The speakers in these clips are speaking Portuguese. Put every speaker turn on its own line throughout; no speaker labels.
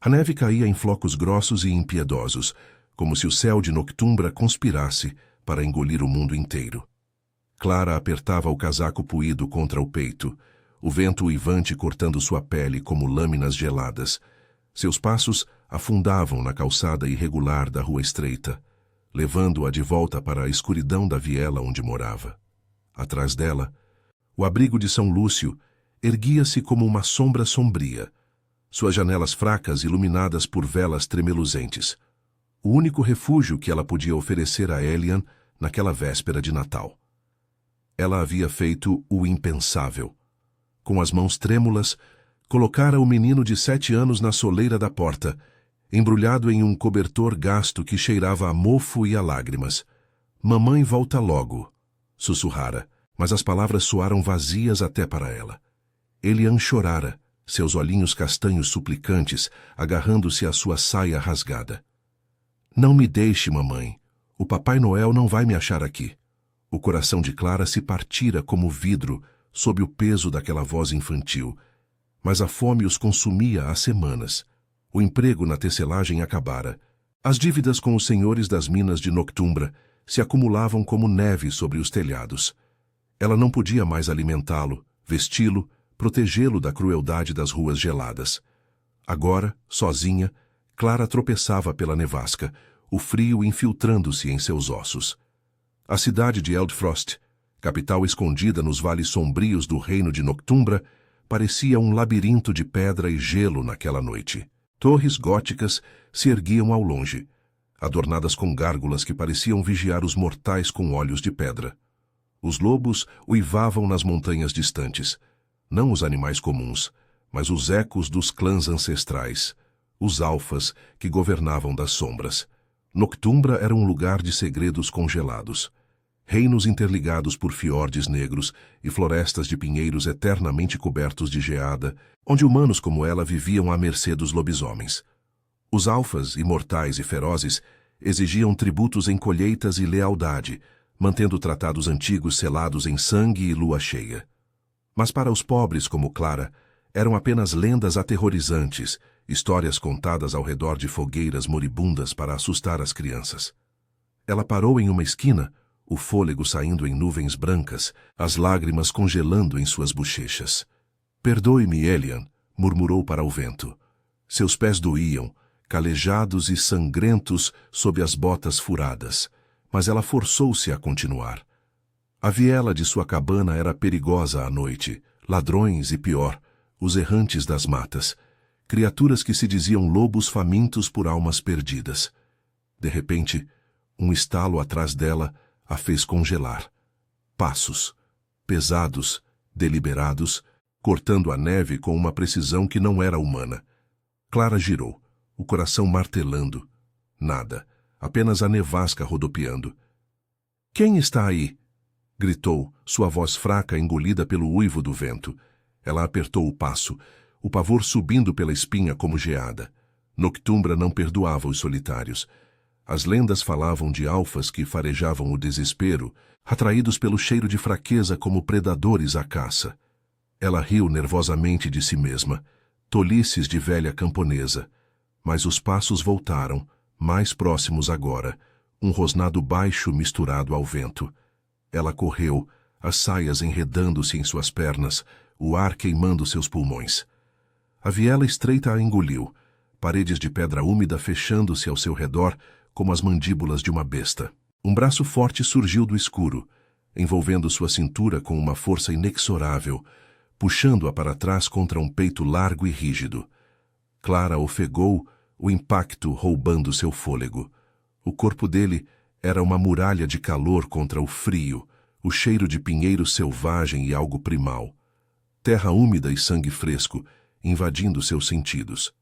A neve caía em flocos grossos e impiedosos, como se o céu de Noctumbra conspirasse para engolir o mundo inteiro. Clara apertava o casaco puído contra o peito, o vento uivante cortando sua pele como lâminas geladas. Seus passos afundavam na calçada irregular da rua estreita, levando-a de volta para a escuridão da viela onde morava. Atrás dela, o abrigo de São Lúcio erguia-se como uma sombra sombria, suas janelas fracas iluminadas por velas tremeluzentes, o único refúgio que ela podia oferecer a Elian naquela véspera de Natal. Ela havia feito o impensável. Com as mãos trêmulas, colocara o menino de 7 anos na soleira da porta, embrulhado em um cobertor gasto que cheirava a mofo e a lágrimas. "Mamãe volta logo", sussurrara, mas as palavras soaram vazias até para ela. Elian chorara, seus olhinhos castanhos suplicantes, agarrando-se à sua saia rasgada. "Não me deixe, mamãe. O Papai Noel não vai me achar aqui." O coração de Clara se partira como vidro sob o peso daquela voz infantil, mas a fome os consumia há semanas. O emprego na tecelagem acabara. As dívidas com os senhores das minas de Noctumbra se acumulavam como neve sobre os telhados. Ela não podia mais alimentá-lo, vesti-lo, protegê-lo da crueldade das ruas geladas. Agora, sozinha, Clara tropeçava pela nevasca, o frio infiltrando-se em seus ossos. A cidade de Eldfrost, capital escondida nos vales sombrios do reino de Noctumbra, parecia um labirinto de pedra e gelo naquela noite. Torres góticas se erguiam ao longe, adornadas com gárgulas que pareciam vigiar os mortais com olhos de pedra. Os lobos uivavam nas montanhas distantes, não os animais comuns, mas os ecos dos clãs ancestrais, os alfas que governavam das sombras. Noctumbra era um lugar de segredos congelados, reinos interligados por fiordes negros e florestas de pinheiros eternamente cobertos de geada, onde humanos como ela viviam à mercê dos lobisomens. Os alfas, imortais e ferozes, exigiam tributos em colheitas e lealdade, mantendo tratados antigos selados em sangue e lua cheia. Mas para os pobres como Clara, eram apenas lendas aterrorizantes, histórias contadas ao redor de fogueiras moribundas para assustar as crianças. Ela parou em uma esquina, o fôlego saindo em nuvens brancas, as lágrimas congelando em suas bochechas. "Perdoe-me, Elian", murmurou para o vento. Seus pés doíam, calejados e sangrentos sob as botas furadas, mas ela forçou-se a continuar. A viela de sua cabana era perigosa à noite, ladrões e pior, os errantes das matas, criaturas que se diziam lobos famintos por almas perdidas. De repente, um estalo atrás dela a fez congelar. Passos, pesados, deliberados, cortando a neve com uma precisão que não era humana. Clara girou, o coração martelando. Nada, apenas a nevasca rodopiando. "Quem está aí?" gritou, sua voz fraca engolida pelo uivo do vento. Ela apertou o passo, o pavor subindo pela espinha como geada. Noctumbra não perdoava os solitários. As lendas falavam de alfas que farejavam o desespero, atraídos pelo cheiro de fraqueza como predadores à caça. Ela riu nervosamente de si mesma, tolices de velha camponesa. Mas os passos voltaram, mais próximos agora, um rosnado baixo misturado ao vento. Ela correu, as saias enredando-se em suas pernas, o ar queimando seus pulmões. A viela estreita a engoliu, paredes de pedra úmida fechando-se ao seu redor como as mandíbulas de uma besta. Um braço forte surgiu do escuro, envolvendo sua cintura com uma força inexorável, puxando-a para trás contra um peito largo e rígido. Clara ofegou, o impacto roubando seu fôlego. O corpo dele era uma muralha de calor contra o frio, o cheiro de pinheiro selvagem e algo primal. Terra úmida e sangue fresco, invadindo seus sentidos.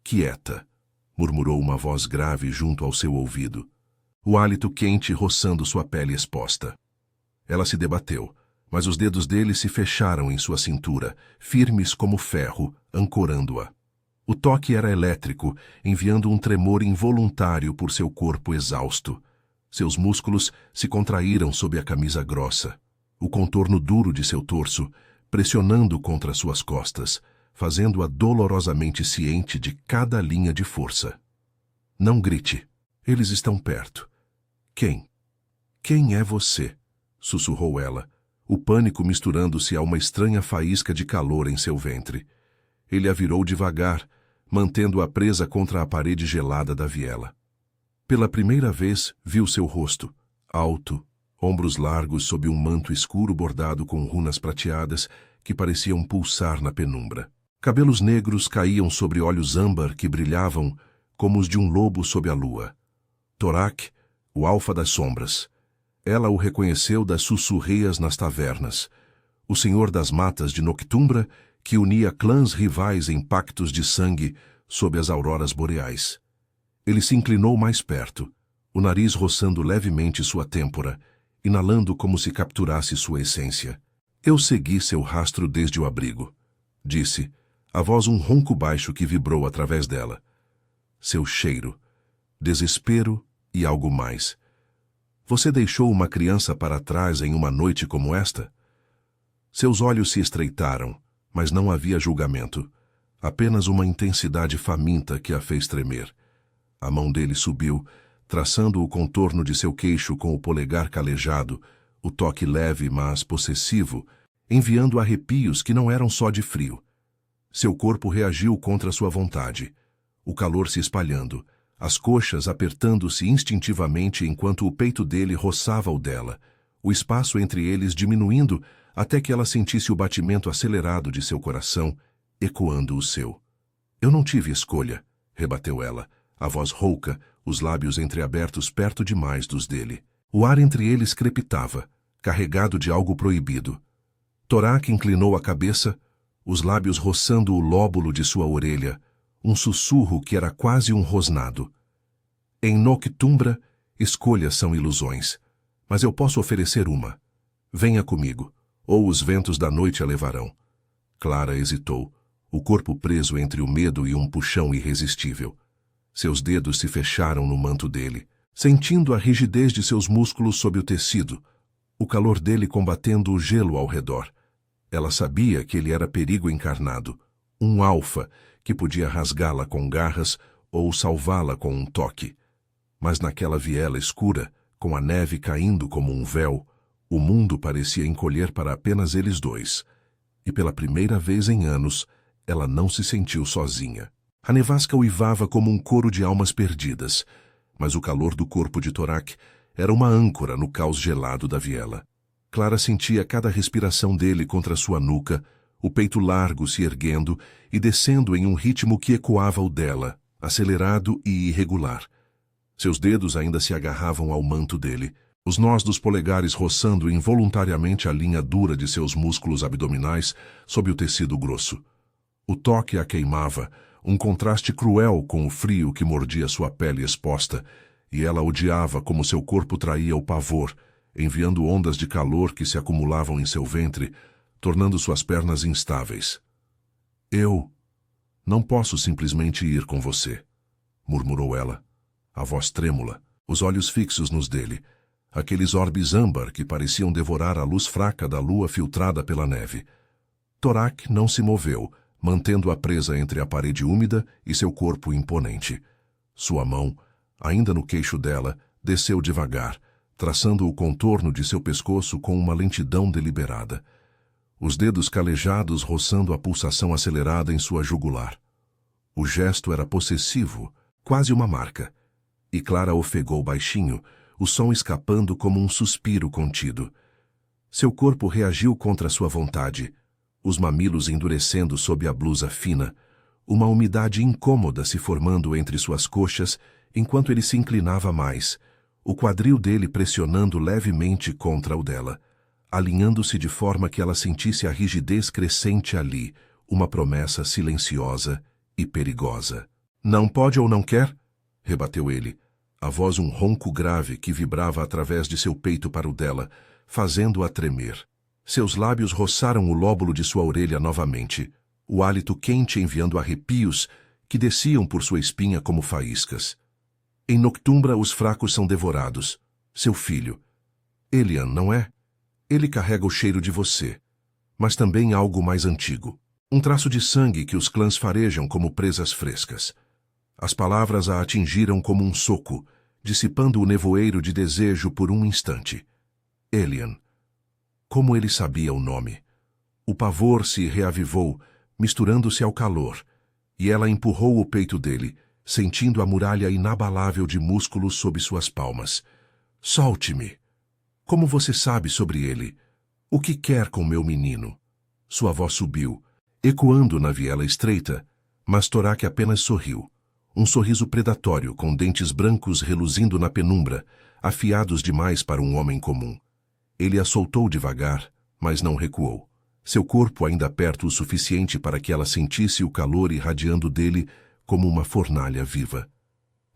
"Quieta", murmurou uma voz grave junto ao seu ouvido, o hálito quente roçando sua pele exposta. Ela se debateu, mas os dedos dele se fecharam em sua cintura, firmes como ferro, ancorando-a. O toque era elétrico, enviando um tremor involuntário por seu corpo exausto. Seus músculos se contraíram sob a camisa grossa, o contorno duro de seu torso, pressionando contra suas costas, fazendo-a dolorosamente ciente de cada linha de força. Não grite. Eles estão perto. Quem? Quem é você? Sussurrou ela, o pânico misturando-se a uma estranha faísca de calor em seu ventre. Ele a virou devagar, mantendo-a presa contra a parede gelada da viela. Pela primeira vez, viu seu rosto, alto, ombros largos sob um manto escuro bordado com runas prateadas que pareciam pulsar na penumbra. Cabelos negros caíam sobre olhos âmbar que brilhavam como os de um lobo sob a lua. Torak, o alfa das sombras. Ela o reconheceu das sussurreias nas tavernas, o senhor das matas de Noctumbra que unia clãs rivais em pactos de sangue sob as auroras boreais. Ele se inclinou mais perto, o nariz roçando levemente sua têmpora, inalando como se capturasse sua essência. Eu segui seu rastro desde o abrigo, disse, a voz um ronco baixo que vibrou através dela. Seu cheiro, desespero e algo mais. Você deixou uma criança para trás em uma noite como esta? Seus olhos se estreitaram, mas não havia julgamento, apenas uma intensidade faminta que a fez tremer. A mão dele subiu, traçando o contorno de seu queixo com o polegar calejado, o toque leve, mas possessivo, enviando arrepios que não eram só de frio. Seu corpo reagiu contra sua vontade, o calor se espalhando, as coxas apertando-se instintivamente enquanto o peito dele roçava o dela, o espaço entre eles diminuindo até que ela sentisse o batimento acelerado de seu coração, ecoando o seu. Eu não tive escolha, rebateu ela, a voz rouca, os lábios entreabertos perto demais dos dele. O ar entre eles crepitava, carregado de algo proibido. Torak inclinou a cabeça, os lábios roçando o lóbulo de sua orelha, um sussurro que era quase um rosnado. Em Noctumbra, escolhas são ilusões, mas eu posso oferecer uma. Venha comigo, ou os ventos da noite a levarão. Clara hesitou, o corpo preso entre o medo e um puxão irresistível. Seus dedos se fecharam no manto dele, sentindo a rigidez de seus músculos sob o tecido, o calor dele combatendo o gelo ao redor. Ela sabia que ele era perigo encarnado, um alfa que podia rasgá-la com garras ou salvá-la com um toque. Mas naquela viela escura, com a neve caindo como um véu, o mundo parecia encolher para apenas eles dois. E pela primeira vez em anos, ela não se sentiu sozinha. A nevasca uivava como um coro de almas perdidas, mas o calor do corpo de Torak era uma âncora no caos gelado da viela. Clara sentia cada respiração dele contra sua nuca, o peito largo se erguendo e descendo em um ritmo que ecoava o dela, acelerado e irregular. Seus dedos ainda se agarravam ao manto dele, os nós dos polegares roçando involuntariamente a linha dura de seus músculos abdominais sob o tecido grosso. O toque a queimava, um contraste cruel com o frio que mordia sua pele exposta, e ela odiava como seu corpo traía o pavor, enviando ondas de calor que se acumulavam em seu ventre, tornando suas pernas instáveis. Eu não posso simplesmente ir com você, murmurou ela, a voz trêmula, os olhos fixos nos dele, aqueles orbes âmbar que pareciam devorar a luz fraca da lua filtrada pela neve. Torak não se moveu, mantendo-a presa entre a parede úmida e seu corpo imponente. Sua mão, ainda no queixo dela, desceu devagar, traçando o contorno de seu pescoço com uma lentidão deliberada. Os dedos calejados roçando a pulsação acelerada em sua jugular. O gesto era possessivo, quase uma marca. E Clara ofegou baixinho, o som escapando como um suspiro contido. Seu corpo reagiu contra sua vontade, os mamilos endurecendo sob a blusa fina, uma umidade incômoda se formando entre suas coxas enquanto ele se inclinava mais, o quadril dele pressionando levemente contra o dela, alinhando-se de forma que ela sentisse a rigidez crescente ali, uma promessa silenciosa e perigosa. Não pode ou não quer? Rebateu ele, a voz um ronco grave que vibrava através de seu peito para o dela, fazendo-a tremer. Seus lábios roçaram o lóbulo de sua orelha novamente, o hálito quente enviando arrepios que desciam por sua espinha como faíscas. Em Noctumbra os fracos são devorados. Seu filho. Elian, não é? Ele carrega o cheiro de você, mas também algo mais antigo. Um traço de sangue que os clãs farejam como presas frescas. As palavras a atingiram como um soco, dissipando o nevoeiro de desejo por um instante. Elian. Como ele sabia o nome? O pavor se reavivou, misturando-se ao calor, e ela empurrou o peito dele, sentindo a muralha inabalável de músculos sob suas palmas. Solte-me! Como você sabe sobre ele? O que quer com meu menino? Sua voz subiu, ecoando na viela estreita, mas Torak apenas sorriu. Um sorriso predatório, com dentes brancos reluzindo na penumbra, afiados demais para um homem comum. Ele a soltou devagar, mas não recuou. Seu corpo ainda perto o suficiente para que ela sentisse o calor irradiando dele como uma fornalha viva.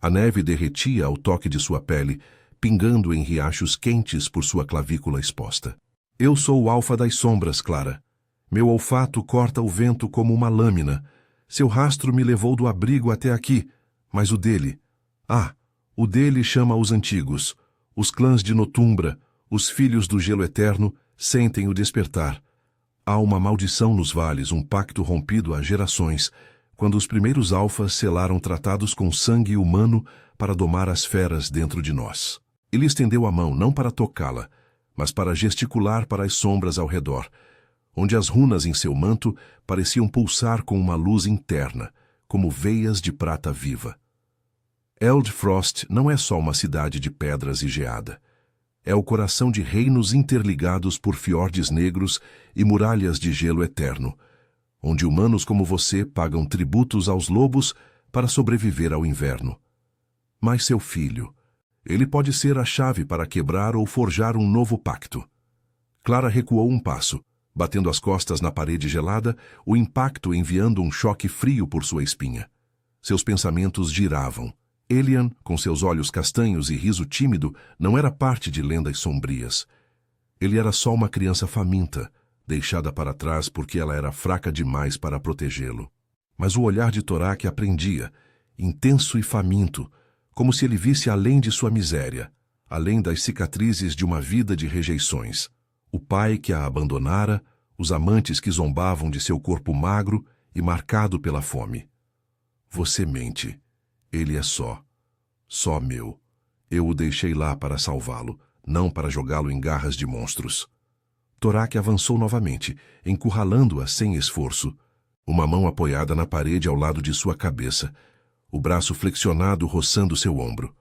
A neve derretia ao toque de sua pele, pingando em riachos quentes por sua clavícula exposta. Eu sou o alfa das sombras, Clara. Meu olfato corta o vento como uma lâmina. Seu rastro me levou do abrigo até aqui, mas o dele... o dele chama os antigos. Os clãs de Notumbra, os filhos do gelo eterno, sentem o despertar. Há uma maldição nos vales, um pacto rompido há gerações, quando os primeiros alfas selaram tratados com sangue humano para domar as feras dentro de nós. Ele estendeu a mão não para tocá-la, mas para gesticular para as sombras ao redor, onde as runas em seu manto pareciam pulsar com uma luz interna, como veias de prata viva. Eldfrost não é só uma cidade de pedras e geada. É o coração de reinos interligados por fiordes negros e muralhas de gelo eterno, onde humanos como você pagam tributos aos lobos para sobreviver ao inverno. Mas seu filho, ele pode ser a chave para quebrar ou forjar um novo pacto. Clara recuou um passo, batendo as costas na parede gelada, o impacto enviando um choque frio por sua espinha. Seus pensamentos giravam. Elian, com seus olhos castanhos e riso tímido, não era parte de lendas sombrias. Ele era só uma criança faminta, deixada para trás porque ela era fraca demais para protegê-lo. Mas o olhar de Torak aprendia, intenso e faminto, como se ele visse além de sua miséria, além das cicatrizes de uma vida de rejeições. O pai que a abandonara, os amantes que zombavam de seu corpo magro e marcado pela fome. Você mente. Ele é só meu. Eu o deixei lá para salvá-lo, não para jogá-lo em garras de monstros. Torak avançou novamente, encurralando-a sem esforço, uma mão apoiada na parede ao lado de sua cabeça, o braço flexionado roçando seu ombro.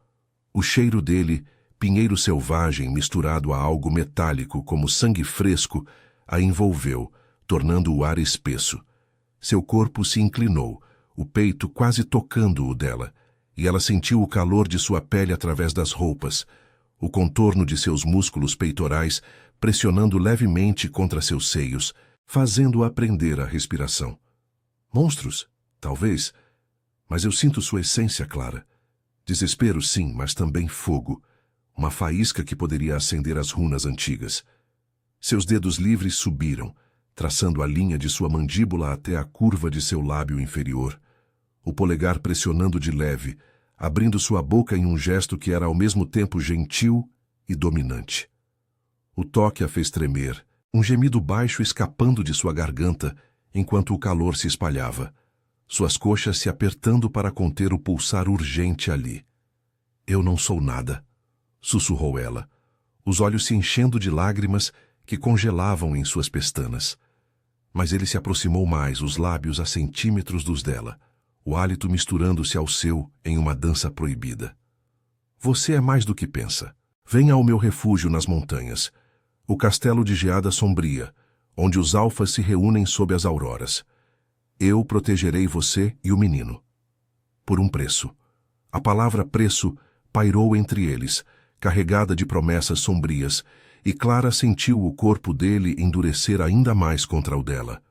O cheiro dele, pinheiro selvagem misturado a algo metálico como sangue fresco, a envolveu, tornando o ar espesso. Seu corpo se inclinou, o peito quase tocando o dela, e ela sentiu o calor de sua pele através das roupas, o contorno de seus músculos peitorais pressionando levemente contra seus seios, fazendo-a prender a respiração. Monstros? Talvez. Mas eu sinto sua essência, Clara. Desespero, sim, mas também fogo. Uma faísca que poderia acender as runas antigas. Seus dedos livres subiram, traçando a linha de sua mandíbula até a curva de seu lábio inferior. O polegar pressionando de leve, abrindo sua boca em um gesto que era ao mesmo tempo gentil e dominante. O toque a fez tremer, um gemido baixo escapando de sua garganta, enquanto o calor se espalhava, suas coxas se apertando para conter o pulsar urgente ali. Eu não sou nada, sussurrou ela, os olhos se enchendo de lágrimas que congelavam em suas pestanas. Mas ele se aproximou mais, os lábios a centímetros dos dela, o hálito misturando-se ao seu em uma dança proibida. Você é mais do que pensa. Venha ao meu refúgio nas montanhas, o castelo de geada sombria, onde os alfas se reúnem sob as auroras. Eu protegerei você e o menino. Por um preço. A palavra preço pairou entre eles, carregada de promessas sombrias, e Clara sentiu o corpo dele endurecer ainda mais contra o dela.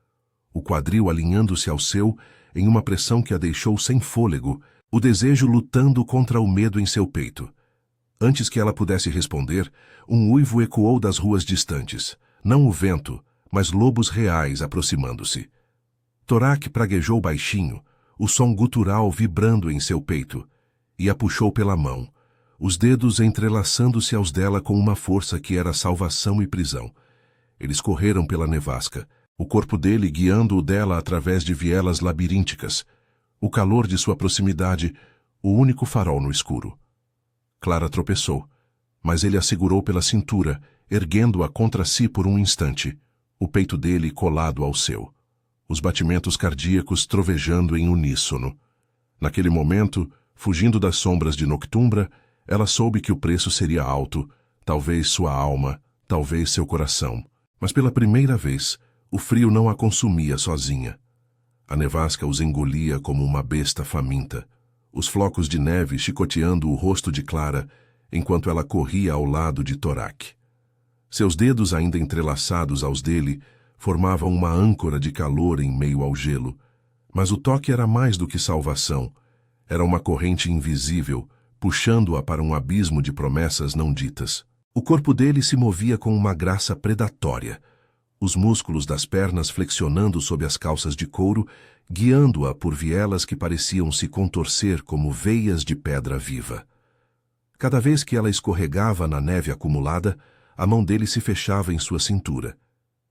O quadril alinhando-se ao seu, em uma pressão que a deixou sem fôlego, o desejo lutando contra o medo em seu peito. Antes que ela pudesse responder, um uivo ecoou das ruas distantes. Não o vento, mas lobos reais aproximando-se. Torak praguejou baixinho, o som gutural vibrando em seu peito, e a puxou pela mão, os dedos entrelaçando-se aos dela com uma força que era salvação e prisão. Eles correram pela nevasca, o corpo dele guiando o dela através de vielas labirínticas, o calor de sua proximidade, o único farol no escuro. Clara tropeçou, mas ele a segurou pela cintura, erguendo-a contra si por um instante, o peito dele colado ao seu, os batimentos cardíacos trovejando em uníssono. Naquele momento, fugindo das sombras de Noctumbra, ela soube que o preço seria alto, talvez sua alma, talvez seu coração. Mas pela primeira vez, o frio não a consumia sozinha. A nevasca os engolia como uma besta faminta, os flocos de neve chicoteando o rosto de Clara, enquanto ela corria ao lado de Torak. Seus dedos ainda entrelaçados aos dele formavam uma âncora de calor em meio ao gelo, mas o toque era mais do que salvação. Era uma corrente invisível, puxando-a para um abismo de promessas não ditas. O corpo dele se movia com uma graça predatória, os músculos das pernas flexionando sob as calças de couro, guiando-a por vielas que pareciam se contorcer como veias de pedra viva. Cada vez que ela escorregava na neve acumulada, a mão dele se fechava em sua cintura,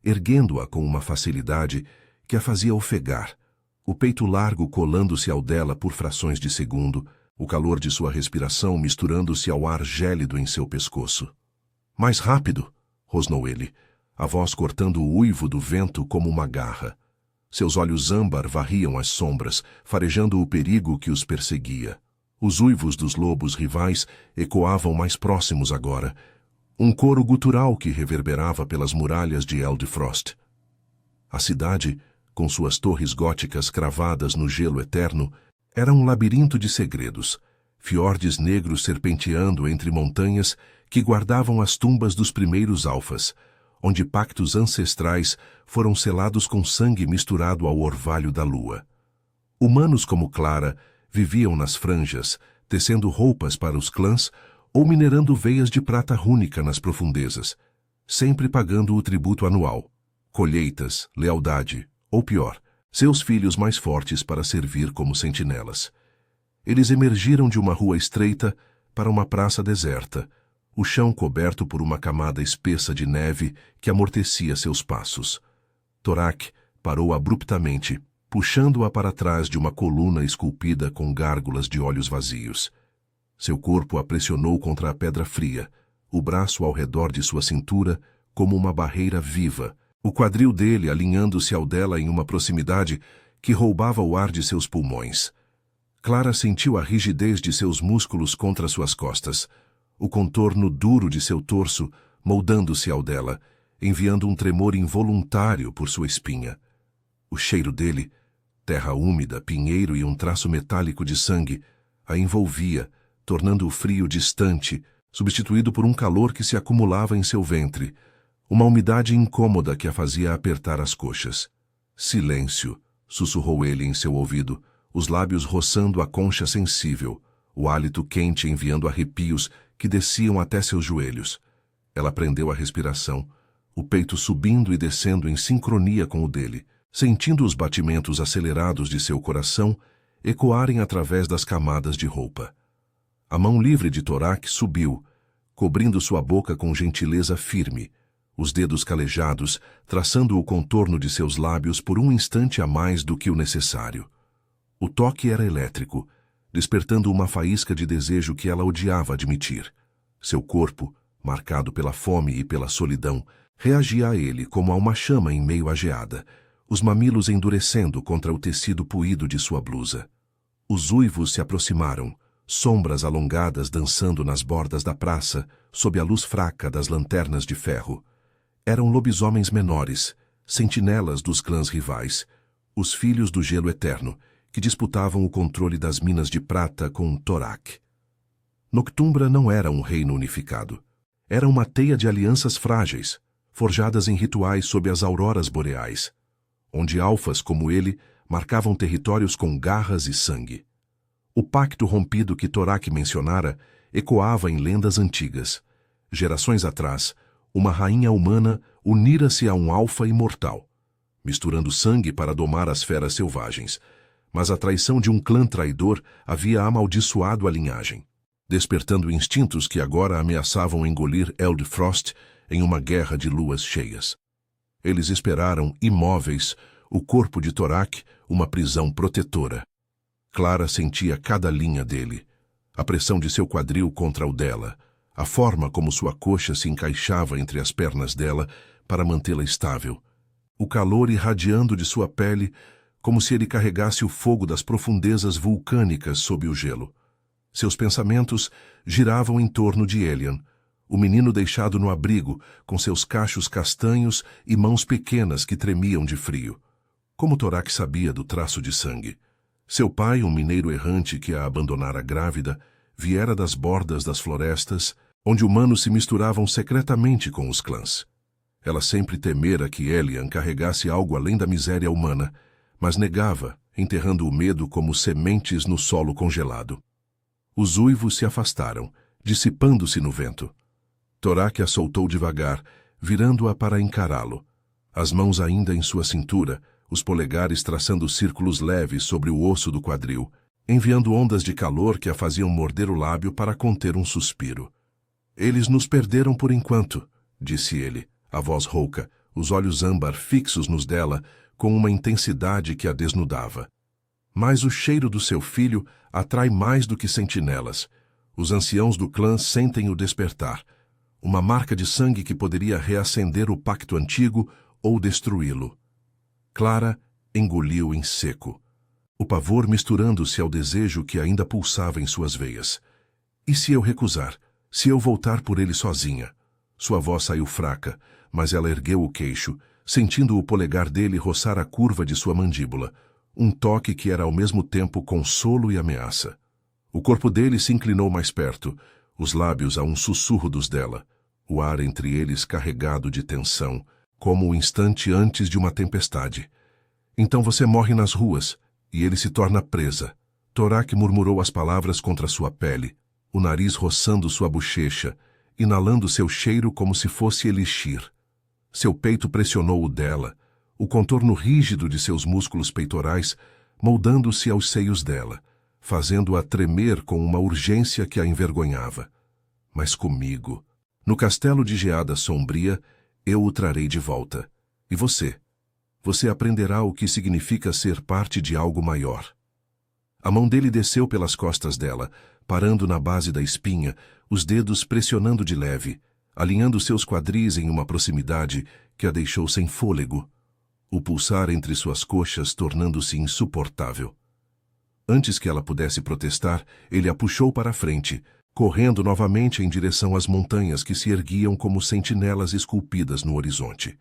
erguendo-a com uma facilidade que a fazia ofegar, o peito largo colando-se ao dela por frações de segundo, o calor de sua respiração misturando-se ao ar gélido em seu pescoço. "Mais rápido!" rosnou ele, a voz cortando o uivo do vento como uma garra. Seus olhos âmbar varriam as sombras, farejando o perigo que os perseguia. Os uivos dos lobos rivais ecoavam mais próximos agora, um coro gutural que reverberava pelas muralhas de Eldfrost. A cidade, com suas torres góticas cravadas no gelo eterno, era um labirinto de segredos, fiordes negros serpenteando entre montanhas que guardavam as tumbas dos primeiros alfas, onde pactos ancestrais foram selados com sangue misturado ao orvalho da lua. Humanos como Clara viviam nas franjas, tecendo roupas para os clãs ou minerando veias de prata rúnica nas profundezas, sempre pagando o tributo anual, colheitas, lealdade, ou pior, seus filhos mais fortes para servir como sentinelas. Eles emergiram de uma rua estreita para uma praça deserta, o chão coberto por uma camada espessa de neve que amortecia seus passos. Torak parou abruptamente, puxando-a para trás de uma coluna esculpida com gárgulas de olhos vazios. Seu corpo a pressionou contra a pedra fria, o braço ao redor de sua cintura como uma barreira viva, o quadril dele alinhando-se ao dela em uma proximidade que roubava o ar de seus pulmões. Clara sentiu a rigidez de seus músculos contra suas costas, o contorno duro de seu torso moldando-se ao dela, enviando um tremor involuntário por sua espinha. O cheiro dele, terra úmida, pinheiro e um traço metálico de sangue, a envolvia, tornando o frio distante, substituído por um calor que se acumulava em seu ventre, uma umidade incômoda que a fazia apertar as coxas. "Silêncio", sussurrou ele em seu ouvido, os lábios roçando a concha sensível, o hálito quente enviando arrepios que desciam até seus joelhos. Ela prendeu a respiração, o peito subindo e descendo em sincronia com o dele, sentindo os batimentos acelerados de seu coração ecoarem através das camadas de roupa. A mão livre de Torak subiu, cobrindo sua boca com gentileza firme, os dedos calejados traçando o contorno de seus lábios por um instante a mais do que o necessário. O toque era elétrico, despertando uma faísca de desejo que ela odiava admitir. Seu corpo, marcado pela fome e pela solidão, reagia a ele como a uma chama em meio à geada, os mamilos endurecendo contra o tecido puído de sua blusa. Os uivos se aproximaram, sombras alongadas dançando nas bordas da praça, sob a luz fraca das lanternas de ferro. Eram lobisomens menores, sentinelas dos clãs rivais, os filhos do gelo eterno, que disputavam o controle das minas de prata com Torak. Noctumbra não era um reino unificado. Era uma teia de alianças frágeis, forjadas em rituais sob as auroras boreais, onde alfas como ele marcavam territórios com garras e sangue. O pacto rompido que Torak mencionara ecoava em lendas antigas. Gerações atrás, uma rainha humana unira-se a um alfa imortal, misturando sangue para domar as feras selvagens, mas a traição de um clã traidor havia amaldiçoado a linhagem, despertando instintos que agora ameaçavam engolir Eldfrost em uma guerra de luas cheias. Eles esperaram, imóveis, o corpo de Torak, uma prisão protetora. Clara sentia cada linha dele, a pressão de seu quadril contra o dela, a forma como sua coxa se encaixava entre as pernas dela para mantê-la estável, o calor irradiando de sua pele como se ele carregasse o fogo das profundezas vulcânicas sob o gelo. Seus pensamentos giravam em torno de Elian, o menino deixado no abrigo, com seus cachos castanhos e mãos pequenas que tremiam de frio. Como Torak sabia do traço de sangue? Seu pai, um mineiro errante que a abandonara grávida, viera das bordas das florestas, onde humanos se misturavam secretamente com os clãs. Ela sempre temera que Elian carregasse algo além da miséria humana, mas negava, enterrando o medo como sementes no solo congelado. Os uivos se afastaram, dissipando-se no vento. Torak a soltou devagar, virando-a para encará-lo. As mãos ainda em sua cintura, os polegares traçando círculos leves sobre o osso do quadril, enviando ondas de calor que a faziam morder o lábio para conter um suspiro. Eles nos perderam por enquanto, disse ele, a voz rouca, os olhos âmbar fixos nos dela, com uma intensidade que a desnudava. Mas o cheiro do seu filho atrai mais do que sentinelas. Os anciãos do clã sentem o despertar, uma marca de sangue que poderia reacender o pacto antigo ou destruí-lo. Clara engoliu em seco, o pavor misturando-se ao desejo que ainda pulsava em suas veias. E se eu recusar? Se eu voltar por ele sozinha? Sua voz saiu fraca, mas ela ergueu o queixo, sentindo o polegar dele roçar a curva de sua mandíbula, um toque que era ao mesmo tempo consolo e ameaça. O corpo dele se inclinou mais perto, os lábios a um sussurro dos dela, o ar entre eles carregado de tensão, como o instante antes de uma tempestade. Então você morre nas ruas, e ele se torna presa. Torak murmurou as palavras contra sua pele, o nariz roçando sua bochecha, inalando seu cheiro como se fosse elixir. Seu peito pressionou o dela, o contorno rígido de seus músculos peitorais moldando-se aos seios dela, fazendo-a tremer com uma urgência que a envergonhava. Mas comigo, no castelo de geada sombria, eu o trarei de volta. E você? Você aprenderá o que significa ser parte de algo maior. A mão dele desceu pelas costas dela, parando na base da espinha, os dedos pressionando de leve, alinhando seus quadris em uma proximidade que a deixou sem fôlego, o pulsar entre suas coxas tornando-se insuportável. Antes que ela pudesse protestar, ele a puxou para a frente, correndo novamente em direção às montanhas que se erguiam como sentinelas esculpidas no horizonte.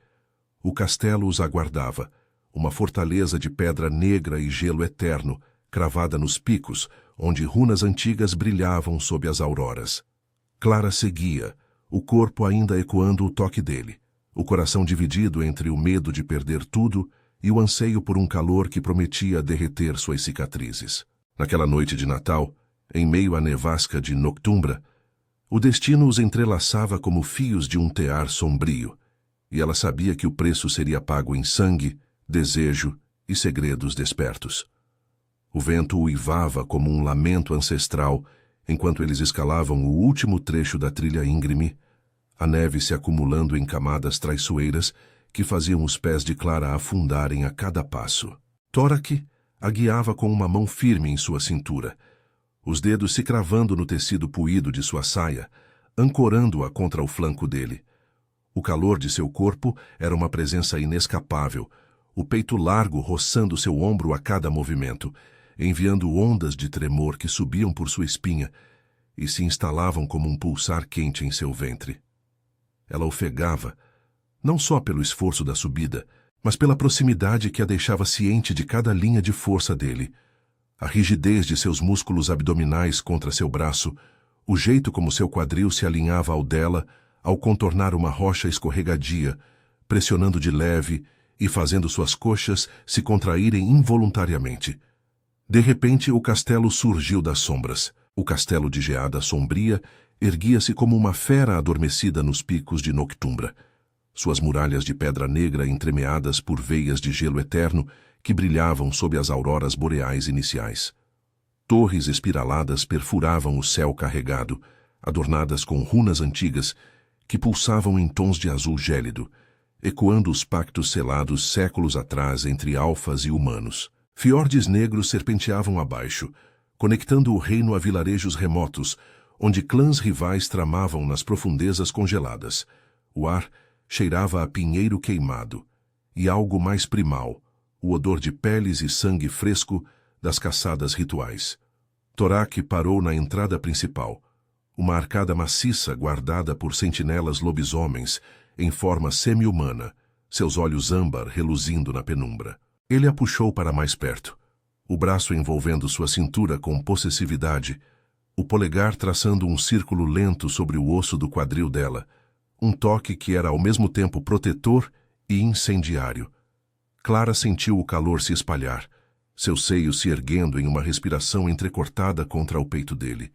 O castelo os aguardava, uma fortaleza de pedra negra e gelo eterno, cravada nos picos, onde runas antigas brilhavam sob as auroras. Clara seguia, o corpo ainda ecoando o toque dele, o coração dividido entre o medo de perder tudo e o anseio por um calor que prometia derreter suas cicatrizes. Naquela noite de Natal, em meio à nevasca de Noctumbra, o destino os entrelaçava como fios de um tear sombrio, e ela sabia que o preço seria pago em sangue, desejo e segredos despertos. O vento uivava como um lamento ancestral enquanto eles escalavam o último trecho da trilha íngreme, a neve se acumulando em camadas traiçoeiras que faziam os pés de Clara afundarem a cada passo. Torak a guiava com uma mão firme em sua cintura, os dedos se cravando no tecido puído de sua saia, ancorando-a contra o flanco dele. O calor de seu corpo era uma presença inescapável, o peito largo roçando seu ombro a cada movimento, enviando ondas de tremor que subiam por sua espinha e se instalavam como um pulsar quente em seu ventre. Ela ofegava, não só pelo esforço da subida, mas pela proximidade que a deixava ciente de cada linha de força dele, a rigidez de seus músculos abdominais contra seu braço, o jeito como seu quadril se alinhava ao dela ao contornar uma rocha escorregadia, pressionando de leve e fazendo suas coxas se contraírem involuntariamente. De repente, o castelo surgiu das sombras. O castelo de geada sombria erguia-se como uma fera adormecida nos picos de Noctumbra. Suas muralhas de pedra negra entremeadas por veias de gelo eterno que brilhavam sob as auroras boreais iniciais. Torres espiraladas perfuravam o céu carregado, adornadas com runas antigas que pulsavam em tons de azul gélido, ecoando os pactos selados séculos atrás entre alfas e humanos. Fiordes negros serpenteavam abaixo, conectando o reino a vilarejos remotos, onde clãs rivais tramavam nas profundezas congeladas. O ar cheirava a pinheiro queimado, e algo mais primal, o odor de peles e sangue fresco das caçadas rituais. Torak parou na entrada principal, uma arcada maciça guardada por sentinelas lobisomens, em forma semi-humana, seus olhos âmbar reluzindo na penumbra. Ele a puxou para mais perto, o braço envolvendo sua cintura com possessividade, o polegar traçando um círculo lento sobre o osso do quadril dela, um toque que era ao mesmo tempo protetor e incendiário. Clara sentiu o calor se espalhar, seus seios se erguendo em uma respiração entrecortada contra o peito dele.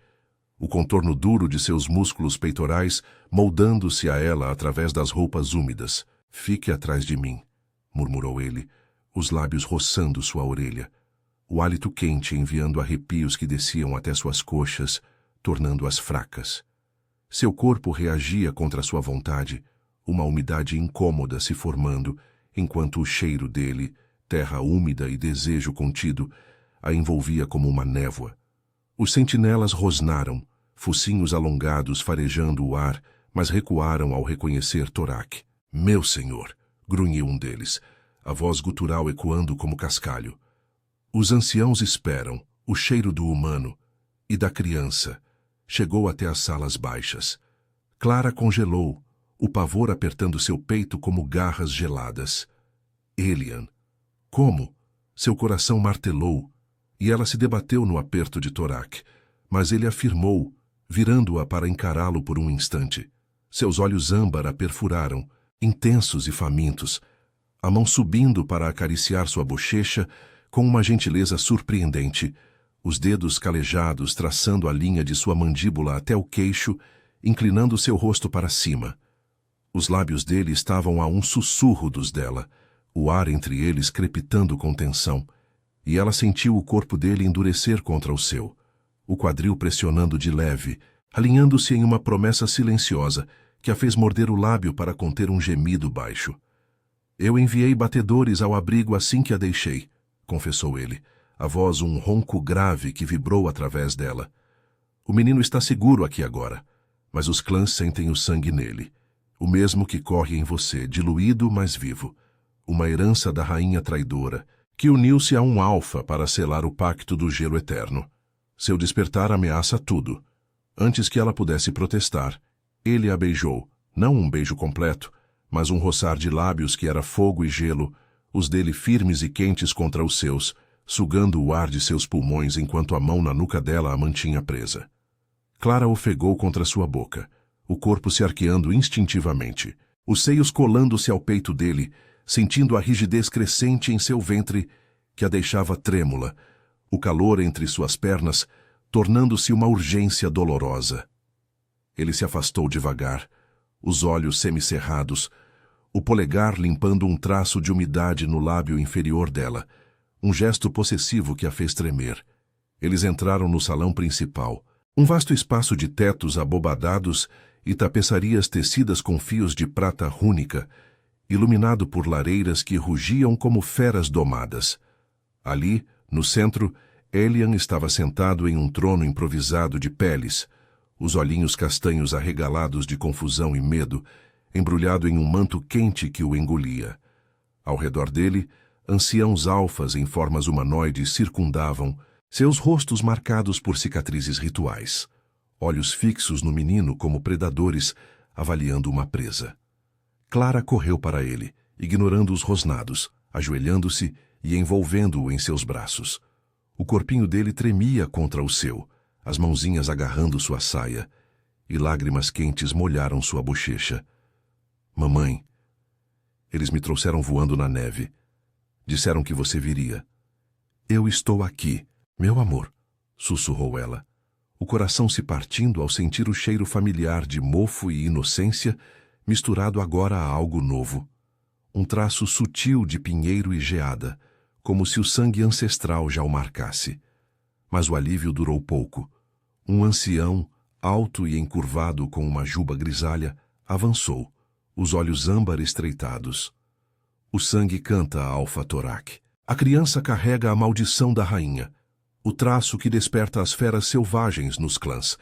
O contorno duro de seus músculos peitorais moldando-se a ela através das roupas úmidas. "Fique atrás de mim", murmurou ele, os lábios roçando sua orelha. O hálito quente enviando arrepios que desciam até suas coxas, tornando-as fracas. Seu corpo reagia contra sua vontade, uma umidade incômoda se formando, enquanto o cheiro dele, terra úmida e desejo contido, a envolvia como uma névoa. Os sentinelas rosnaram, focinhos alongados farejando o ar, mas recuaram ao reconhecer Torak. "Meu senhor", grunhiu um deles, a voz gutural ecoando como cascalho. Os anciãos esperam, o cheiro do humano e da criança chegou até as salas baixas. Clara congelou, o pavor apertando seu peito como garras geladas. Elian. Como? Seu coração martelou, e ela se debateu no aperto de Torak, mas ele afirmou, virando-a para encará-lo por um instante. Seus olhos âmbar a perfuraram, intensos e famintos, a mão subindo para acariciar sua bochecha com uma gentileza surpreendente, os dedos calejados traçando a linha de sua mandíbula até o queixo, inclinando seu rosto para cima. Os lábios dele estavam a um sussurro dos dela, o ar entre eles crepitando com tensão, e ela sentiu o corpo dele endurecer contra o seu, o quadril pressionando de leve, alinhando-se em uma promessa silenciosa que a fez morder o lábio para conter um gemido baixo. "Eu enviei batedores ao abrigo assim que a deixei", confessou ele, a voz um ronco grave que vibrou através dela. "O menino está seguro aqui agora, mas os clãs sentem o sangue nele, o mesmo que corre em você, diluído, mas vivo, uma herança da rainha traidora, que uniu-se a um alfa para selar o pacto do gelo eterno. Seu despertar ameaça tudo." Antes que ela pudesse protestar, ele a beijou, não um beijo completo, mas um roçar de lábios que era fogo e gelo, os dele firmes e quentes contra os seus, sugando o ar de seus pulmões enquanto a mão na nuca dela a mantinha presa. Clara ofegou contra sua boca, o corpo se arqueando instintivamente, os seios colando-se ao peito dele, sentindo a rigidez crescente em seu ventre que a deixava trêmula, o calor entre suas pernas tornando-se uma urgência dolorosa. Ele se afastou devagar, os olhos semicerrados, o polegar limpando um traço de umidade no lábio inferior dela, um gesto possessivo que a fez tremer. Eles entraram no salão principal, um vasto espaço de tetos abobadados e tapeçarias tecidas com fios de prata rúnica, iluminado por lareiras que rugiam como feras domadas. Ali, no centro, Elian estava sentado em um trono improvisado de peles, os olhinhos castanhos arregalados de confusão e medo, embrulhado em um manto quente que o engolia. Ao redor dele, anciãos alfas em formas humanoides circundavam, seus rostos marcados por cicatrizes rituais, olhos fixos no menino como predadores, avaliando uma presa. Clara correu para ele, ignorando os rosnados, ajoelhando-se e envolvendo-o em seus braços. O corpinho dele tremia contra o seu, as mãozinhas agarrando sua saia, e lágrimas quentes molharam sua bochecha. "Mamãe, eles me trouxeram voando na neve. Disseram que você viria." "Eu estou aqui, meu amor", sussurrou ela, o coração se partindo ao sentir o cheiro familiar de mofo e inocência misturado agora a algo novo. Um traço sutil de pinheiro e geada, como se o sangue ancestral já o marcasse. Mas o alívio durou pouco. Um ancião, alto e encurvado com uma juba grisalha, avançou, os olhos âmbar estreitados. O sangue canta a Alfa Torak. A criança carrega a maldição da rainha, o traço que desperta as feras selvagens nos clãs.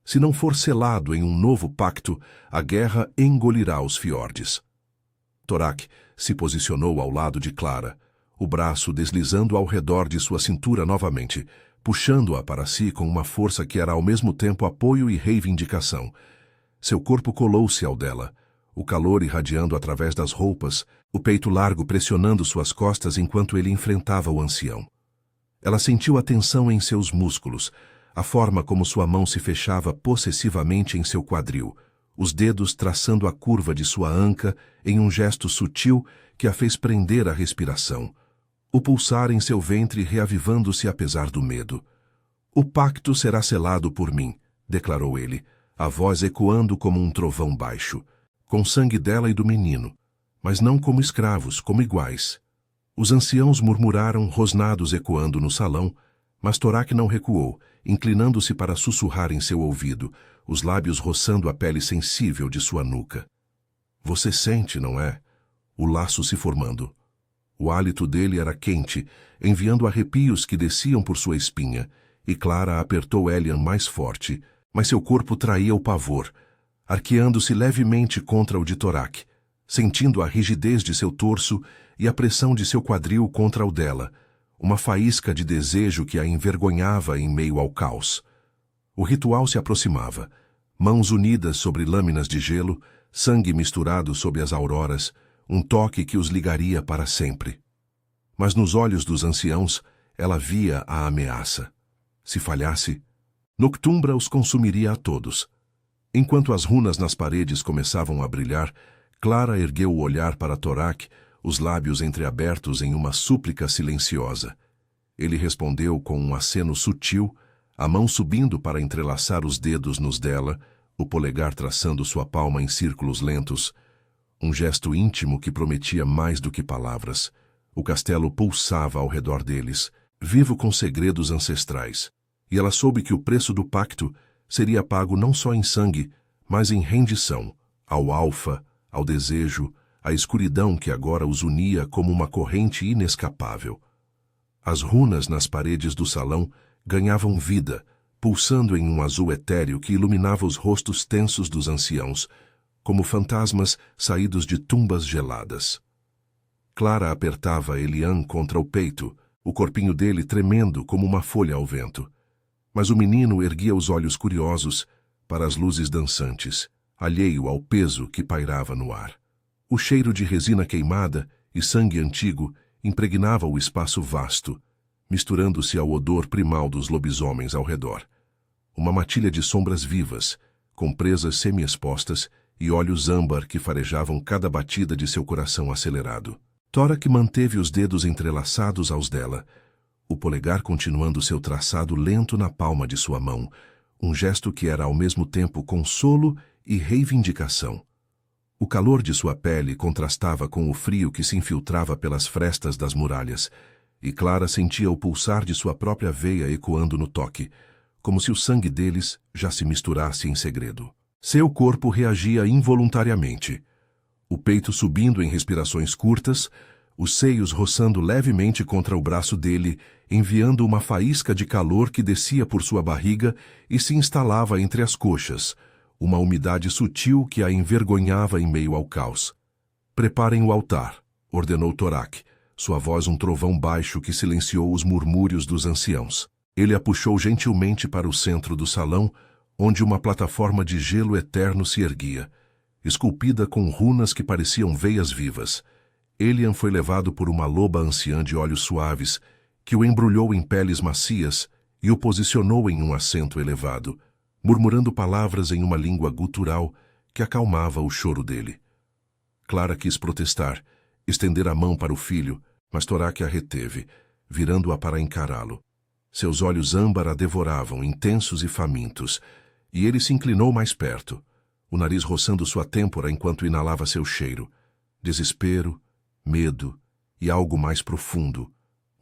Se não for selado em um novo pacto, a guerra engolirá os fiordes. Torak se posicionou ao lado de Clara, o braço deslizando ao redor de sua cintura novamente, puxando-a para si com uma força que era ao mesmo tempo apoio e reivindicação. Seu corpo colou-se ao dela, o calor irradiando através das roupas, o peito largo pressionando suas costas enquanto ele enfrentava o ancião. Ela sentiu a tensão em seus músculos, a forma como sua mão se fechava possessivamente em seu quadril, os dedos traçando a curva de sua anca em um gesto sutil que a fez prender a respiração, o pulsar em seu ventre reavivando-se apesar do medo. "O pacto será selado por mim", declarou ele, a voz ecoando como um trovão baixo, com sangue dela e do menino, mas não como escravos, como iguais. Os anciãos murmuraram, rosnados ecoando no salão, mas Torak não recuou, inclinando-se para sussurrar em seu ouvido, os lábios roçando a pele sensível de sua nuca. "Você sente, não é?" O laço se formando. O hálito dele era quente, enviando arrepios que desciam por sua espinha, e Clara apertou Elian mais forte, mas seu corpo traía o pavor, arqueando-se levemente contra o de Torak, sentindo a rigidez de seu torso e a pressão de seu quadril contra o dela, uma faísca de desejo que a envergonhava em meio ao caos. O ritual se aproximava, mãos unidas sobre lâminas de gelo, sangue misturado sob as auroras, um toque que os ligaria para sempre. Mas nos olhos dos anciãos, ela via a ameaça. Se falhasse, Noctumbra os consumiria a todos. Enquanto as runas nas paredes começavam a brilhar, Clara ergueu o olhar para Torak, os lábios entreabertos em uma súplica silenciosa. Ele respondeu com um aceno sutil, a mão subindo para entrelaçar os dedos nos dela, o polegar traçando sua palma em círculos lentos, um gesto íntimo que prometia mais do que palavras. O castelo pulsava ao redor deles, vivo com segredos ancestrais, e ela soube que o preço do pacto seria pago não só em sangue, mas em rendição, ao Alfa, ao desejo, à escuridão que agora os unia como uma corrente inescapável. As runas nas paredes do salão ganhavam vida, pulsando em um azul etéreo que iluminava os rostos tensos dos anciãos, como fantasmas saídos de tumbas geladas. Clara apertava Elian contra o peito, o corpinho dele tremendo como uma folha ao vento. Mas o menino erguia os olhos curiosos para as luzes dançantes, alheio ao peso que pairava no ar. O cheiro de resina queimada e sangue antigo impregnava o espaço vasto, misturando-se ao odor primal dos lobisomens ao redor. Uma matilha de sombras vivas, com presas semi-expostas e olhos âmbar que farejavam cada batida de seu coração acelerado. Torak manteve os dedos entrelaçados aos dela, o polegar continuando seu traçado lento na palma de sua mão, um gesto que era ao mesmo tempo consolo e reivindicação. O calor de sua pele contrastava com o frio que se infiltrava pelas frestas das muralhas, e Clara sentia o pulsar de sua própria veia ecoando no toque, como se o sangue deles já se misturasse em segredo. Seu corpo reagia involuntariamente, o peito subindo em respirações curtas, os seios roçando levemente contra o braço dele, enviando uma faísca de calor que descia por sua barriga e se instalava entre as coxas, uma umidade sutil que a envergonhava em meio ao caos. "Preparem o altar", ordenou Torak, sua voz um trovão baixo que silenciou os murmúrios dos anciãos. Ele a puxou gentilmente para o centro do salão, onde uma plataforma de gelo eterno se erguia, esculpida com runas que pareciam veias vivas. Elian foi levado por uma loba anciã de olhos suaves, que o embrulhou em peles macias e o posicionou em um assento elevado, murmurando palavras em uma língua gutural que acalmava o choro dele. Clara quis protestar, estender a mão para o filho, mas Torak a reteve, virando-a para encará-lo. Seus olhos âmbar a devoravam, intensos e famintos, e ele se inclinou mais perto, o nariz roçando sua têmpora enquanto inalava seu cheiro. Desespero, medo e algo mais profundo,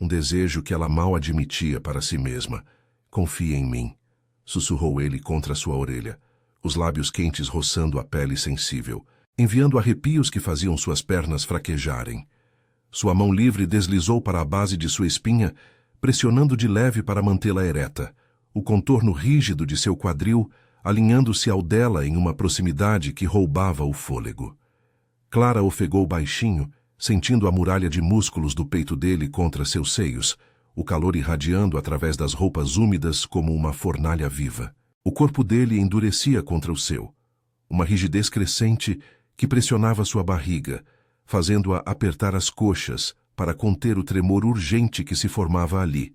um desejo que ela mal admitia para si mesma. "Confie em mim", sussurrou ele contra sua orelha, os lábios quentes roçando a pele sensível. enviando arrepios que faziam suas pernas fraquejarem. Sua mão livre deslizou para a base de sua espinha, pressionando de leve para mantê-la ereta, o contorno rígido de seu quadril alinhando-se ao dela em uma proximidade que roubava o fôlego. Clara ofegou baixinho, sentindo a muralha de músculos do peito dele contra seus seios, o calor irradiando através das roupas úmidas como uma fornalha viva. O corpo dele endurecia contra o seu, uma rigidez crescente que pressionava sua barriga, fazendo-a apertar as coxas para conter o tremor urgente que se formava ali,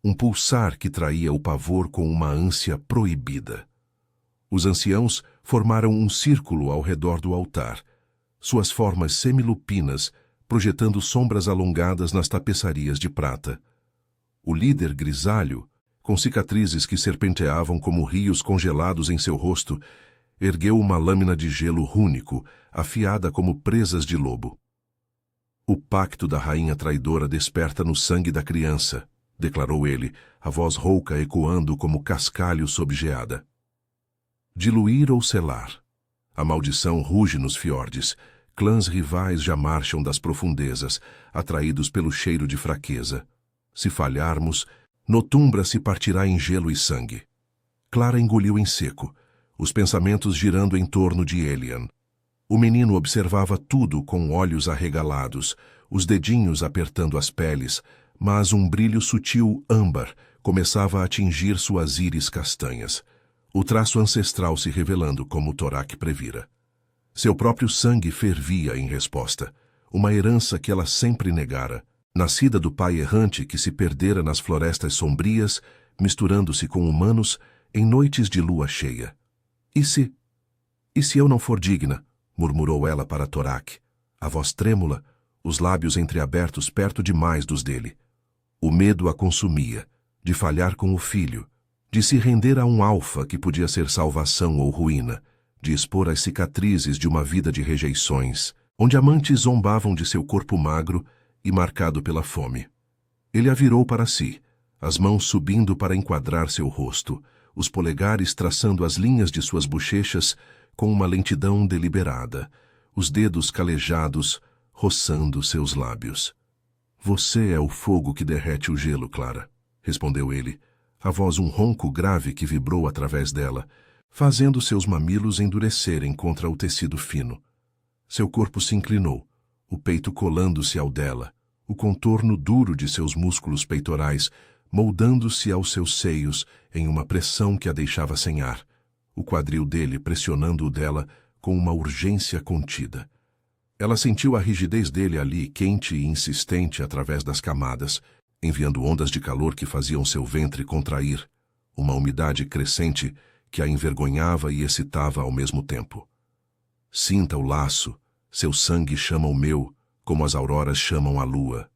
um pulsar que traía o pavor com uma ânsia proibida. Os anciãos formaram um círculo ao redor do altar, suas formas semilupinas projetando sombras alongadas nas tapeçarias de prata. O líder grisalho, com cicatrizes que serpenteavam como rios congelados em seu rosto, ergueu uma lâmina de gelo rúnico, afiada como presas de lobo. O pacto da rainha traidora desperta no sangue da criança, declarou ele, a voz rouca ecoando como cascalho sob geada. Diluir ou selar. A maldição ruge nos fiordes. Clãs rivais já marcham das profundezas, atraídos pelo cheiro de fraqueza. Se falharmos, Notumbra se partirá em gelo e sangue. Clara engoliu em seco, os pensamentos girando em torno de Elian. O menino observava tudo com olhos arregalados, os dedinhos apertando as peles, mas um brilho sutil âmbar começava a atingir suas íris castanhas, o traço ancestral se revelando como Torak previra. Seu próprio sangue fervia em resposta, uma herança que ela sempre negara, nascida do pai errante que se perdera nas florestas sombrias, misturando-se com humanos em noites de lua cheia. E se eu não for digna? Murmurou ela para Torak, a voz trêmula, os lábios entreabertos perto demais dos dele. O medo a consumia, de falhar com o filho, de se render a um alfa que podia ser salvação ou ruína, de expor as cicatrizes de uma vida de rejeições, onde amantes zombavam de seu corpo magro e marcado pela fome. Ele a virou para si, as mãos subindo para enquadrar seu rosto, os polegares traçando as linhas de suas bochechas com uma lentidão deliberada, os dedos calejados roçando seus lábios. Você é o fogo que derrete o gelo, Clara, respondeu ele, a voz um ronco grave que vibrou através dela, fazendo seus mamilos endurecerem contra o tecido fino. Seu corpo se inclinou, o peito colando-se ao dela, o contorno duro de seus músculos peitorais moldando-se aos seus seios em uma pressão que a deixava sem ar, o quadril dele pressionando o dela com uma urgência contida. Ela sentiu a rigidez dele ali, quente e insistente através das camadas, enviando ondas de calor que faziam seu ventre contrair, uma umidade crescente que a envergonhava e excitava ao mesmo tempo. Sinta o laço, seu sangue chama o meu, como as auroras chamam a lua.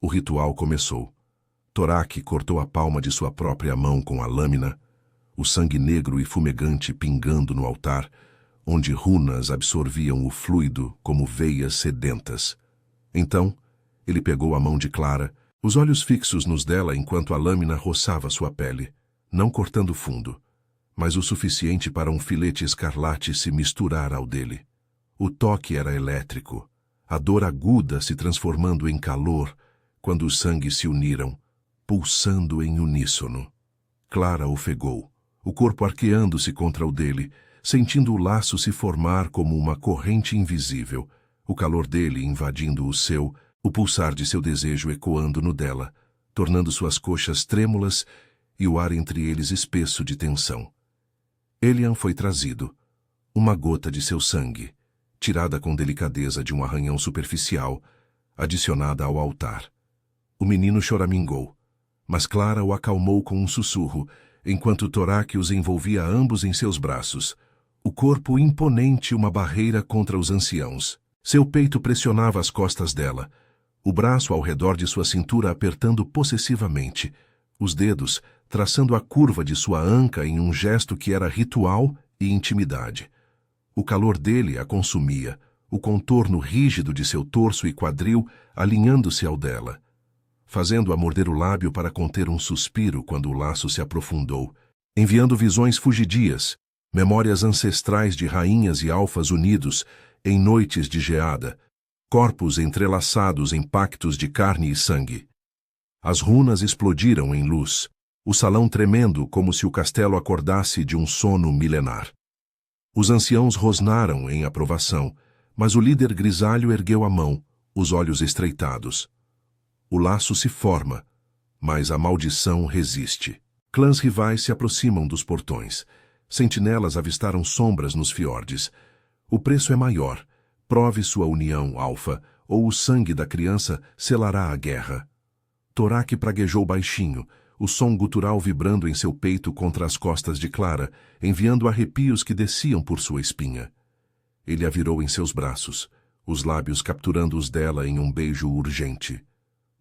O ritual começou. Torak cortou a palma de sua própria mão com a lâmina, o sangue negro e fumegante pingando no altar, onde runas absorviam o fluido como veias sedentas. Então, ele pegou a mão de Clara, os olhos fixos nos dela enquanto a lâmina roçava sua pele, não cortando fundo, mas o suficiente para um filete escarlate se misturar ao dele. O toque era elétrico, a dor aguda se transformando em calor quando os sangues se uniram, pulsando em uníssono. Clara ofegou, o corpo arqueando-se contra o dele, sentindo o laço se formar como uma corrente invisível, o calor dele invadindo o seu, o pulsar de seu desejo ecoando no dela, tornando suas coxas trêmulas e o ar entre eles espesso de tensão. Elian foi trazido, uma gota de seu sangue, tirada com delicadeza de um arranhão superficial, adicionada ao altar. O menino choramingou, mas Clara o acalmou com um sussurro, enquanto Torak os envolvia ambos em seus braços, o corpo imponente uma barreira contra os anciãos. Seu peito pressionava as costas dela, o braço ao redor de sua cintura apertando possessivamente, os dedos traçando a curva de sua anca em um gesto que era ritual e intimidade. O calor dele a consumia, o contorno rígido de seu torso e quadril alinhando-se ao dela, fazendo-a morder o lábio para conter um suspiro quando o laço se aprofundou, enviando visões fugidias, memórias ancestrais de rainhas e alfas unidos em noites de geada, corpos entrelaçados em pactos de carne e sangue. As runas explodiram em luz, o salão tremendo como se o castelo acordasse de um sono milenar. Os anciãos rosnaram em aprovação, mas o líder grisalho ergueu a mão, os olhos estreitados. O laço se forma, mas a maldição resiste. Clãs rivais se aproximam dos portões. Sentinelas avistaram sombras nos fiordes. O preço é maior. Prove sua união, Alfa, ou o sangue da criança selará a guerra. Torak praguejou baixinho, o som gutural vibrando em seu peito contra as costas de Clara, enviando arrepios que desciam por sua espinha. Ele a virou em seus braços, os lábios capturando os dela em um beijo urgente.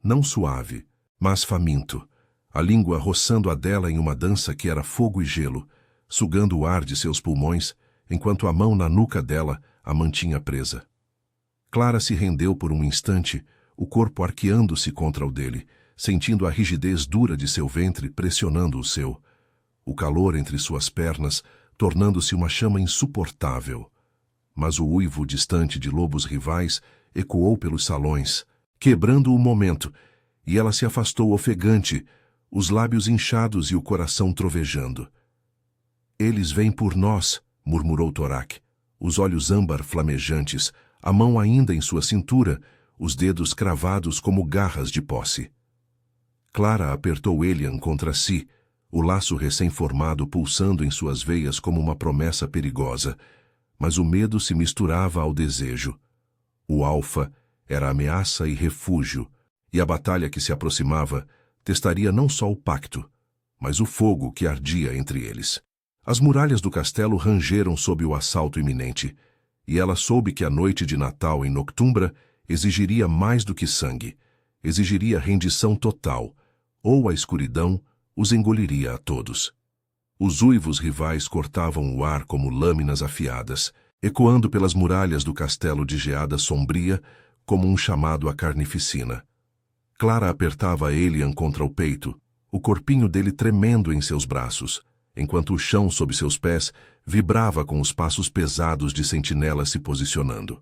Não suave, mas faminto, a língua roçando a dela em uma dança que era fogo e gelo, sugando o ar de seus pulmões, enquanto a mão na nuca dela a mantinha presa. Clara se rendeu por um instante, o corpo arqueando-se contra o dele, sentindo a rigidez dura de seu ventre pressionando o seu. O calor entre suas pernas, tornando-se uma chama insuportável. Mas o uivo distante de lobos rivais ecoou pelos salões, quebrando o momento, e ela se afastou ofegante, os lábios inchados e o coração trovejando. Eles vêm por nós, murmurou Torak, os olhos âmbar flamejantes, a mão ainda em sua cintura, os dedos cravados como garras de posse. Clara apertou Elian contra si, o laço recém-formado pulsando em suas veias como uma promessa perigosa, mas o medo se misturava ao desejo. O Alfa era ameaça e refúgio, e a batalha que se aproximava testaria não só o pacto, mas o fogo que ardia entre eles. As muralhas do castelo rangeram sob o assalto iminente, e ela soube que a noite de Natal em Noctumbra exigiria mais do que sangue, exigiria rendição total, ou a escuridão os engoliria a todos. Os uivos rivais cortavam o ar como lâminas afiadas, ecoando pelas muralhas do castelo de geada sombria como um chamado à carnificina. Clara apertava Elian contra o peito, o corpinho dele tremendo em seus braços, enquanto o chão sob seus pés vibrava com os passos pesados de sentinelas se posicionando.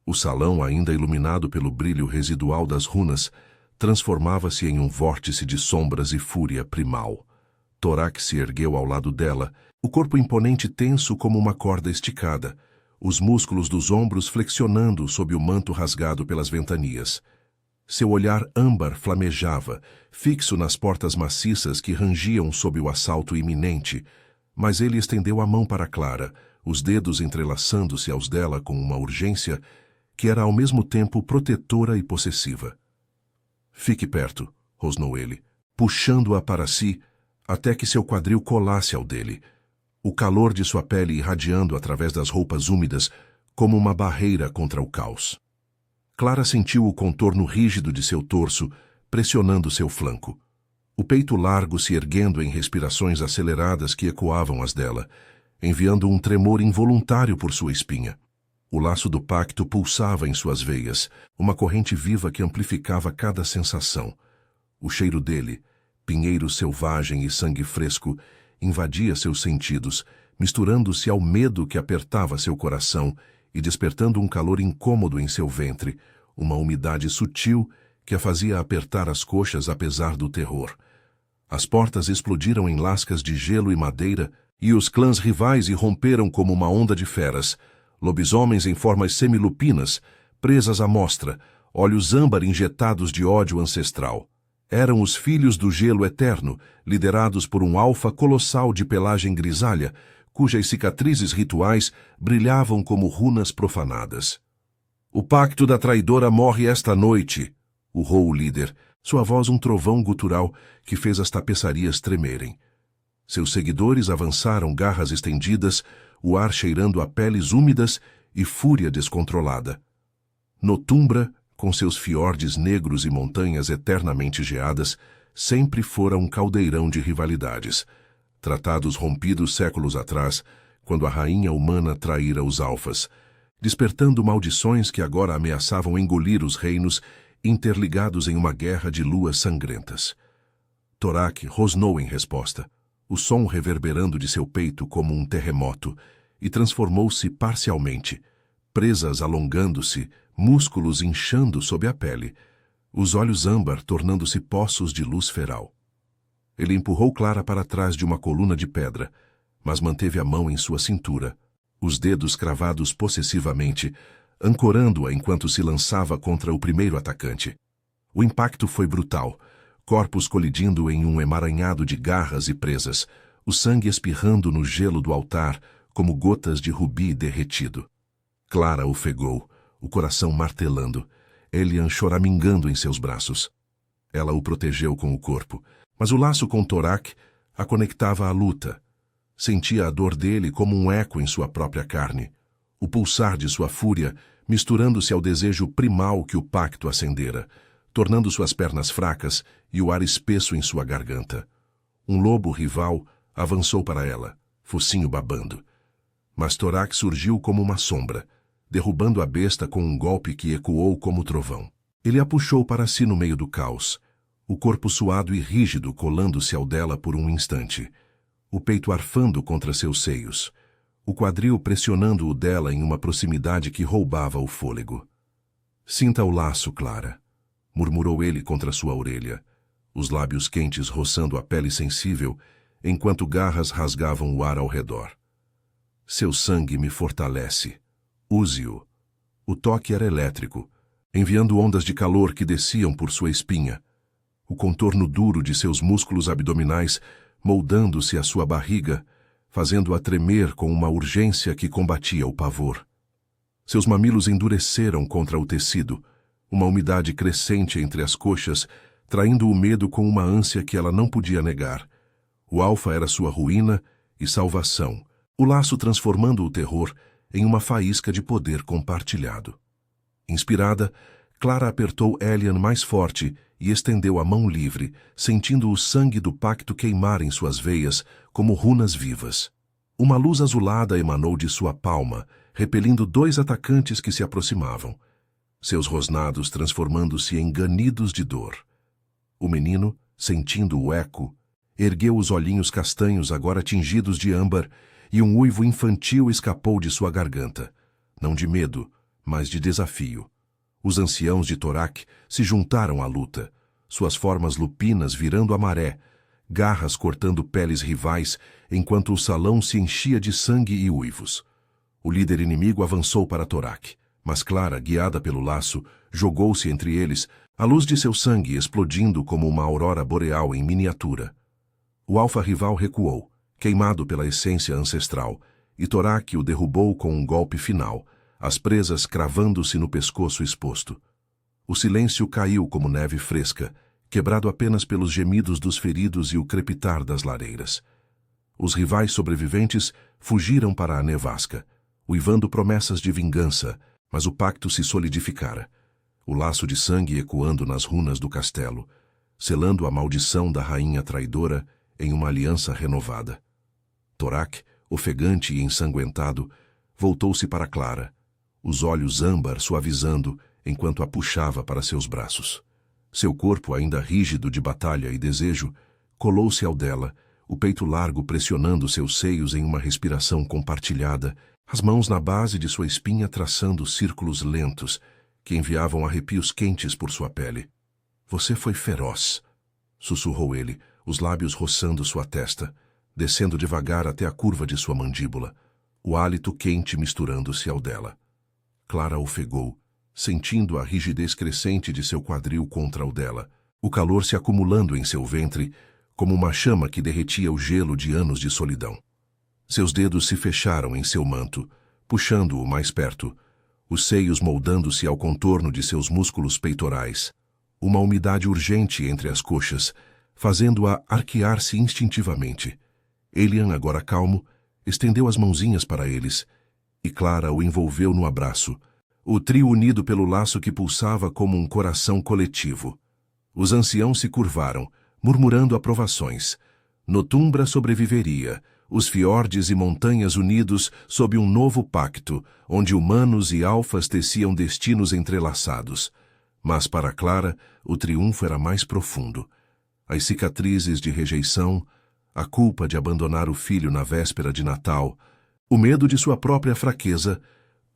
O salão, ainda iluminado pelo brilho residual das runas, transformava-se em um vórtice de sombras e fúria primal. Torak se ergueu ao lado dela, o corpo imponente tenso como uma corda esticada, os músculos dos ombros flexionando sob o manto rasgado pelas ventanias. Seu olhar âmbar flamejava, fixo nas portas maciças que rangiam sob o assalto iminente, mas ele estendeu a mão para Clara, os dedos entrelaçando-se aos dela com uma urgência que era ao mesmo tempo protetora e possessiva. Fique perto, rosnou ele, puxando-a para si, até que seu quadril colasse ao dele, o calor de sua pele irradiando através das roupas úmidas como uma barreira contra o caos. Clara sentiu o contorno rígido de seu torso pressionando seu flanco, o peito largo se erguendo em respirações aceleradas que ecoavam as dela, enviando um tremor involuntário por sua espinha. O laço do pacto pulsava em suas veias, uma corrente viva que amplificava cada sensação. O cheiro dele, pinheiro selvagem e sangue fresco, invadia seus sentidos, misturando-se ao medo que apertava seu coração e despertando um calor incômodo em seu ventre, uma umidade sutil que a fazia apertar as coxas apesar do terror. As portas explodiram em lascas de gelo e madeira, e os clãs rivais irromperam como uma onda de feras, lobisomens em formas semilupinas, presas à mostra, olhos âmbar injetados de ódio ancestral. Eram os filhos do gelo eterno, liderados por um alfa colossal de pelagem grisalha, cujas cicatrizes rituais brilhavam como runas profanadas. O pacto da traidora morre esta noite, urrou o líder, sua voz um trovão gutural que fez as tapeçarias tremerem. Seus seguidores avançaram garras estendidas, o ar cheirando a peles úmidas e fúria descontrolada. Notumbra, com seus fiordes negros e montanhas eternamente geadas, sempre fora um caldeirão de rivalidades. Tratados rompidos séculos atrás, quando a rainha humana traíra os alfas, despertando maldições que agora ameaçavam engolir os reinos interligados em uma guerra de luas sangrentas. Torak rosnou em resposta, o som reverberando de seu peito como um terremoto, e transformou-se parcialmente, presas alongando-se, músculos inchando sob a pele, os olhos âmbar tornando-se poços de luz feral. Ele empurrou Clara para trás de uma coluna de pedra, mas manteve a mão em sua cintura, os dedos cravados possessivamente, ancorando-a enquanto se lançava contra o primeiro atacante. O impacto foi brutal, corpos colidindo em um emaranhado de garras e presas, o sangue espirrando no gelo do altar como gotas de rubi derretido. Clara ofegou, o coração martelando, Elian choramingando em seus braços. Ela o protegeu com o corpo, mas o laço com Torak a conectava à luta. Sentia a dor dele como um eco em sua própria carne, o pulsar de sua fúria misturando-se ao desejo primal que o pacto acendera, tornando suas pernas fracas e o ar espesso em sua garganta. Um lobo rival avançou para ela, focinho babando. Mas Torak surgiu como uma sombra, derrubando a besta com um golpe que ecoou como trovão. Ele a puxou para si no meio do caos, o corpo suado e rígido colando-se ao dela por um instante, o peito arfando contra seus seios, o quadril pressionando o dela em uma proximidade que roubava o fôlego. «Sinta o laço, Clara», murmurou ele contra sua orelha, os lábios quentes roçando a pele sensível, enquanto garras rasgavam o ar ao redor. «Seu sangue me fortalece. Use-o». O toque era elétrico, enviando ondas de calor que desciam por sua espinha, o contorno duro de seus músculos abdominais moldando-se à sua barriga, fazendo-a tremer com uma urgência que combatia o pavor. Seus mamilos endureceram contra o tecido, uma umidade crescente entre as coxas, traindo o medo com uma ânsia que ela não podia negar. O alfa era sua ruína e salvação, o laço transformando o terror em uma faísca de poder compartilhado. Inspirada, Clara apertou Elian mais forte e estendeu a mão livre, sentindo o sangue do pacto queimar em suas veias como runas vivas. Uma luz azulada emanou de sua palma, repelindo 2 atacantes que se aproximavam, seus rosnados transformando-se em ganidos de dor. O menino, sentindo o eco, ergueu os olhinhos castanhos agora tingidos de âmbar e um uivo infantil escapou de sua garganta, não de medo, mas de desafio. Os anciãos de Torak se juntaram à luta, suas formas lupinas virando a maré, garras cortando peles rivais, enquanto o salão se enchia de sangue e uivos. O líder inimigo avançou para Torak, mas Clara, guiada pelo laço, jogou-se entre eles, a luz de seu sangue explodindo como uma aurora boreal em miniatura. O alfa rival recuou, queimado pela essência ancestral, e Torak o derrubou com um golpe final, as presas cravando-se no pescoço exposto. O silêncio caiu como neve fresca, quebrado apenas pelos gemidos dos feridos e o crepitar das lareiras. Os rivais sobreviventes fugiram para a nevasca, uivando promessas de vingança, mas o pacto se solidificara, o laço de sangue ecoando nas runas do castelo, selando a maldição da rainha traidora em uma aliança renovada. Torak, ofegante e ensanguentado, voltou-se para Clara, os olhos âmbar suavizando enquanto a puxava para seus braços. Seu corpo, ainda rígido de batalha e desejo, colou-se ao dela, o peito largo pressionando seus seios em uma respiração compartilhada, as mãos na base de sua espinha traçando círculos lentos que enviavam arrepios quentes por sua pele. «Você foi feroz», sussurrou ele, os lábios roçando sua testa, descendo devagar até a curva de sua mandíbula, o hálito quente misturando-se ao dela. Clara ofegou, sentindo a rigidez crescente de seu quadril contra o dela, o calor se acumulando em seu ventre, como uma chama que derretia o gelo de anos de solidão. Seus dedos se fecharam em seu manto, puxando-o mais perto, os seios moldando-se ao contorno de seus músculos peitorais, uma umidade urgente entre as coxas, fazendo-a arquear-se instintivamente. Elian, agora calmo, estendeu as mãozinhas para eles, e Clara o envolveu no abraço, o trio unido pelo laço que pulsava como um coração coletivo. Os anciãos se curvaram, murmurando aprovações. Notumbra sobreviveria, os fiordes e montanhas unidos sob um novo pacto, onde humanos e alfas teciam destinos entrelaçados. Mas para Clara, o triunfo era mais profundo. As cicatrizes de rejeição, a culpa de abandonar o filho na véspera de Natal, o medo de sua própria fraqueza,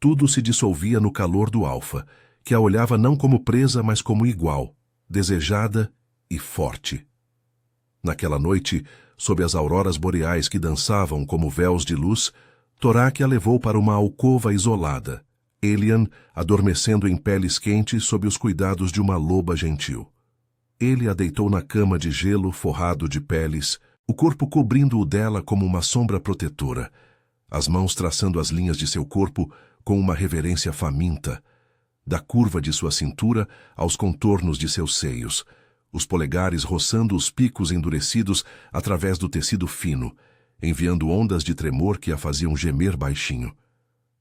Tudo se dissolvia no calor do Alfa, que a olhava não como presa, mas como igual, desejada e forte. Naquela noite, sob as auroras boreais que dançavam como véus de luz, Torak a levou para uma alcova isolada, Elian adormecendo em peles quentes sob os cuidados de uma loba gentil. Ele a deitou na cama de gelo forrado de peles, o corpo cobrindo-o dela como uma sombra protetora, as mãos traçando as linhas de seu corpo com uma reverência faminta, da curva de sua cintura aos contornos de seus seios, os polegares roçando os picos endurecidos através do tecido fino, enviando ondas de tremor que a faziam gemer baixinho.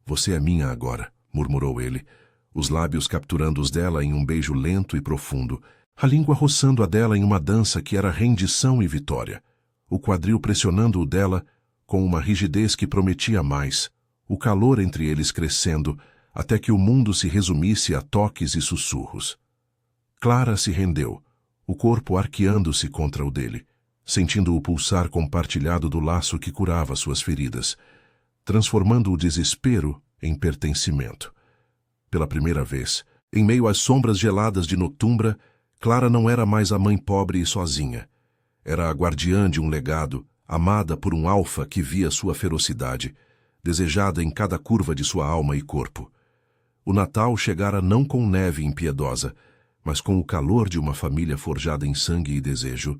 "Você é minha agora", murmurou ele, os lábios capturando os dela em um beijo lento e profundo, a língua roçando a dela em uma dança que era rendição e vitória, o quadril pressionando o dela com uma rigidez que prometia mais, o calor entre eles crescendo, até que o mundo se resumisse a toques e sussurros. Clara se rendeu, o corpo arqueando-se contra o dele, sentindo o pulsar compartilhado do laço que curava suas feridas, transformando o desespero em pertencimento. Pela primeira vez, em meio às sombras geladas de Noctumbra, Clara não era mais a mãe pobre e sozinha. Era a guardiã de um legado, amada por um alfa que via sua ferocidade, desejada em cada curva de sua alma e corpo. O Natal chegara não com neve impiedosa, mas com o calor de uma família forjada em sangue e desejo,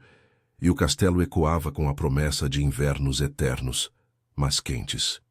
e o castelo ecoava com a promessa de invernos eternos, mas quentes.